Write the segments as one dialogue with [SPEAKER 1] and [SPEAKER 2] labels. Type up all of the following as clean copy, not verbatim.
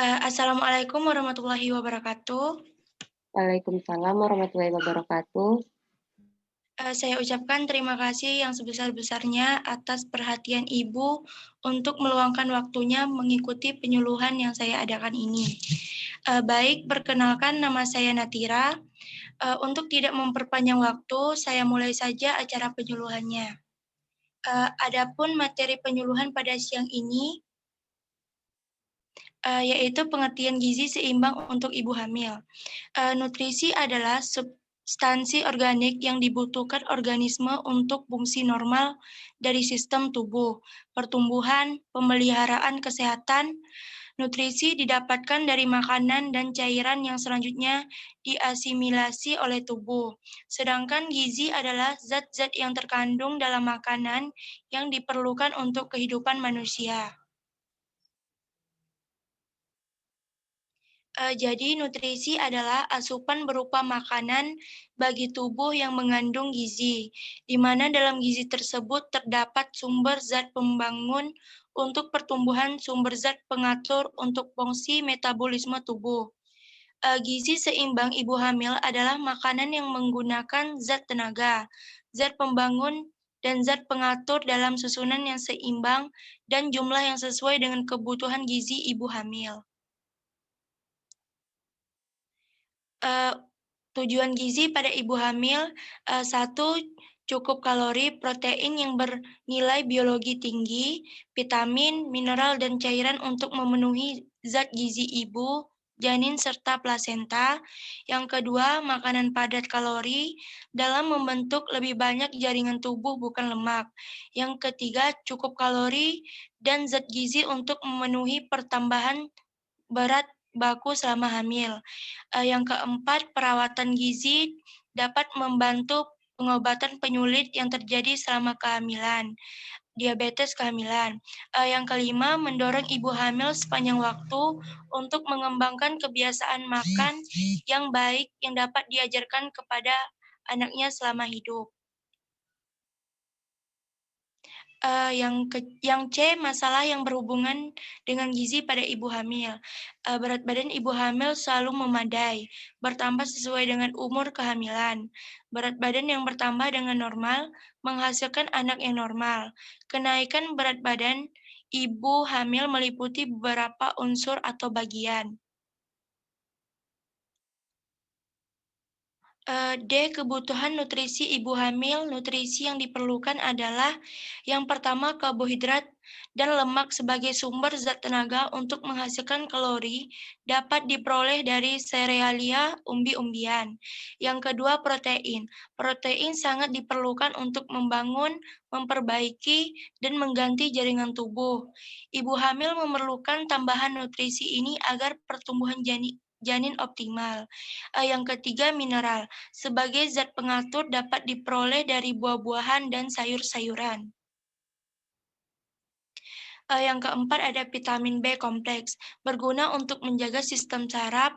[SPEAKER 1] Assalamualaikum warahmatullahi wabarakatuh.
[SPEAKER 2] Waalaikumsalam warahmatullahi wabarakatuh.
[SPEAKER 1] Saya ucapkan terima kasih yang sebesar-besarnya atas perhatian Ibu untuk meluangkan waktunya mengikuti penyuluhan yang saya adakan ini. Baik, perkenalkan nama saya Natira. Untuk tidak memperpanjang waktu, saya mulai saja acara penyuluhannya. Adapun materi penyuluhan pada siang ini, yaitu pengertian gizi seimbang untuk ibu hamil. Nutrisi adalah substansi organik yang dibutuhkan organisme untuk fungsi normal dari sistem tubuh, pertumbuhan, pemeliharaan kesehatan. Nutrisi didapatkan dari makanan dan cairan yang selanjutnya diasimilasi oleh tubuh. Sedangkan gizi adalah zat-zat yang terkandung dalam makanan yang diperlukan untuk kehidupan manusia. Jadi nutrisi adalah asupan berupa makanan bagi tubuh yang mengandung gizi, di mana dalam gizi tersebut terdapat sumber zat pembangun untuk pertumbuhan, sumber zat pengatur untuk fungsi metabolisme tubuh. Gizi seimbang ibu hamil adalah makanan yang menggunakan zat tenaga, zat pembangun, dan zat pengatur dalam susunan yang seimbang dan jumlah yang sesuai dengan kebutuhan gizi ibu hamil. Tujuan gizi pada ibu hamil, 1, cukup kalori, protein yang bernilai biologi tinggi, vitamin, mineral, dan cairan untuk memenuhi zat gizi ibu, janin, serta plasenta. Yang kedua, makanan padat kalori dalam membentuk lebih banyak jaringan tubuh bukan lemak. Yang ketiga, cukup kalori dan zat gizi untuk memenuhi pertambahan berat baku selama hamil. Yang keempat, perawatan gizi dapat membantu pengobatan penyulit yang terjadi selama kehamilan, diabetes kehamilan. Yang kelima, mendorong ibu hamil sepanjang waktu untuk mengembangkan kebiasaan makan yang baik yang dapat diajarkan kepada anaknya selama hidup. Yang C, masalah yang berhubungan dengan gizi pada ibu hamil. Berat badan ibu hamil selalu memadai, bertambah sesuai dengan umur kehamilan. Berat badan yang bertambah dengan normal menghasilkan anak yang normal. Kenaikan berat badan ibu hamil meliputi beberapa unsur atau bagian. D. Kebutuhan nutrisi ibu hamil. Nutrisi yang diperlukan adalah yang pertama, karbohidrat dan lemak sebagai sumber zat tenaga untuk menghasilkan kalori dapat diperoleh dari serealia, umbi-umbian. Yang kedua, protein. Protein sangat diperlukan untuk membangun, memperbaiki, dan mengganti jaringan tubuh. Ibu hamil memerlukan tambahan nutrisi ini agar pertumbuhan janin optimal. Yang ketiga, mineral. Sebagai zat pengatur dapat diperoleh dari buah-buahan dan sayur-sayuran. Yang keempat ada vitamin B kompleks, berguna untuk menjaga sistem saraf,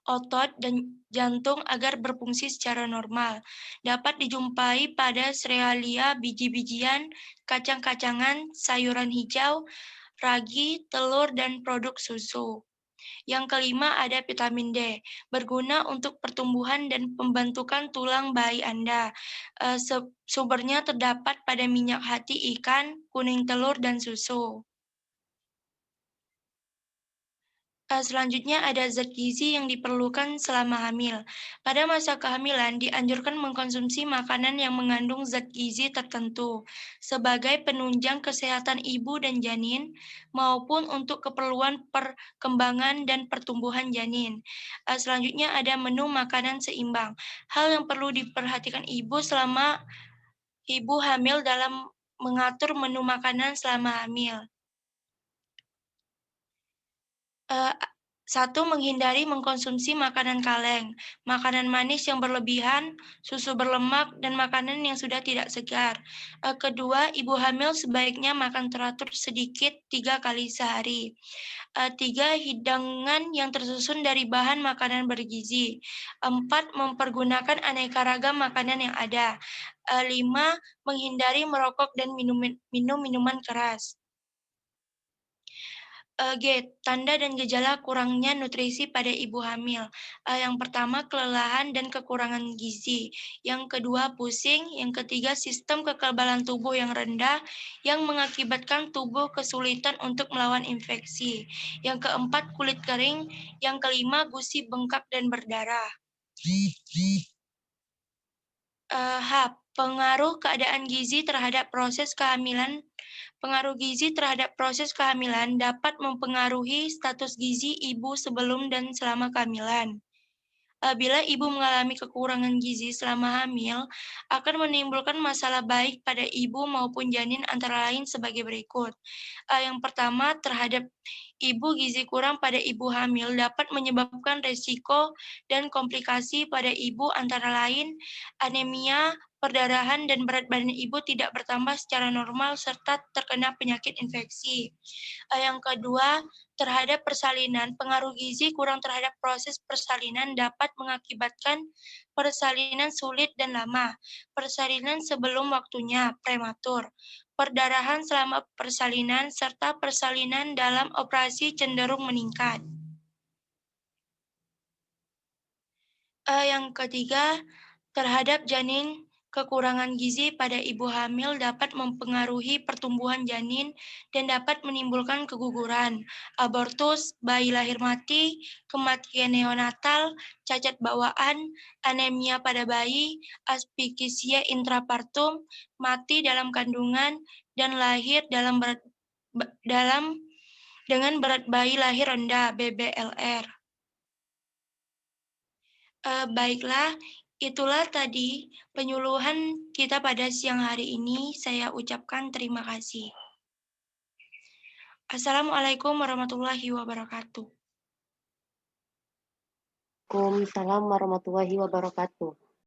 [SPEAKER 1] otot, dan jantung agar berfungsi secara normal. Dapat dijumpai pada serealia, biji-bijian, kacang-kacangan, sayuran hijau, ragi, telur, dan produk susu. Yang kelima ada vitamin D, berguna untuk pertumbuhan dan pembentukan tulang bayi Anda. Sumbernya terdapat pada minyak hati ikan, kuning telur, dan susu. Selanjutnya ada zat gizi yang diperlukan selama hamil. Pada masa kehamilan dianjurkan mengkonsumsi makanan yang mengandung zat gizi tertentu sebagai penunjang kesehatan ibu dan janin maupun untuk keperluan perkembangan dan pertumbuhan janin. Selanjutnya ada menu makanan seimbang. Hal yang perlu diperhatikan ibu selama ibu hamil dalam mengatur menu makanan selama hamil. 1. Menghindari mengkonsumsi makanan kaleng, makanan manis yang berlebihan, susu berlemak, dan makanan yang sudah tidak segar. Kedua, ibu hamil sebaiknya makan teratur sedikit 3 kali sehari. 3. Hidangan yang tersusun dari bahan makanan bergizi. 4. Mempergunakan aneka ragam makanan yang ada. 5. Menghindari merokok dan minum minuman keras. G. Tanda dan gejala kurangnya nutrisi pada ibu hamil. Yang pertama, kelelahan dan kekurangan gizi. Yang kedua, pusing. Yang ketiga, sistem kekebalan tubuh yang rendah yang mengakibatkan tubuh kesulitan untuk melawan infeksi. Yang keempat, kulit kering. Yang kelima, gusi bengkak dan berdarah. H. Pengaruh keadaan gizi terhadap proses kehamilan. Pengaruh gizi terhadap proses kehamilan dapat mempengaruhi status gizi ibu sebelum dan selama kehamilan. Bila ibu mengalami kekurangan gizi selama hamil, akan menimbulkan masalah baik pada ibu maupun janin antara lain sebagai berikut. Yang pertama, terhadap ibu gizi kurang pada ibu hamil dapat menyebabkan resiko dan komplikasi pada ibu antara lain anemia, perdarahan, dan berat badan ibu tidak bertambah secara normal serta terkena penyakit infeksi. Yang kedua, terhadap persalinan, pengaruh gizi kurang terhadap proses persalinan dapat mengakibatkan persalinan sulit dan lama, persalinan sebelum waktunya, prematur, perdarahan selama persalinan, serta persalinan dalam operasi cenderung meningkat. Yang ketiga, terhadap janin, kekurangan gizi pada ibu hamil dapat mempengaruhi pertumbuhan janin dan dapat menimbulkan keguguran, abortus, bayi lahir mati, kematian neonatal, cacat bawaan, anemia pada bayi, asphyxia intrapartum, mati dalam kandungan, dan lahir dengan berat bayi lahir rendah (BBLR). Baiklah, itulah tadi penyuluhan kita pada siang hari ini. Saya ucapkan terima kasih. Assalamualaikum warahmatullahi wabarakatuh.
[SPEAKER 2] Waalaikumsalam warahmatullahi wabarakatuh.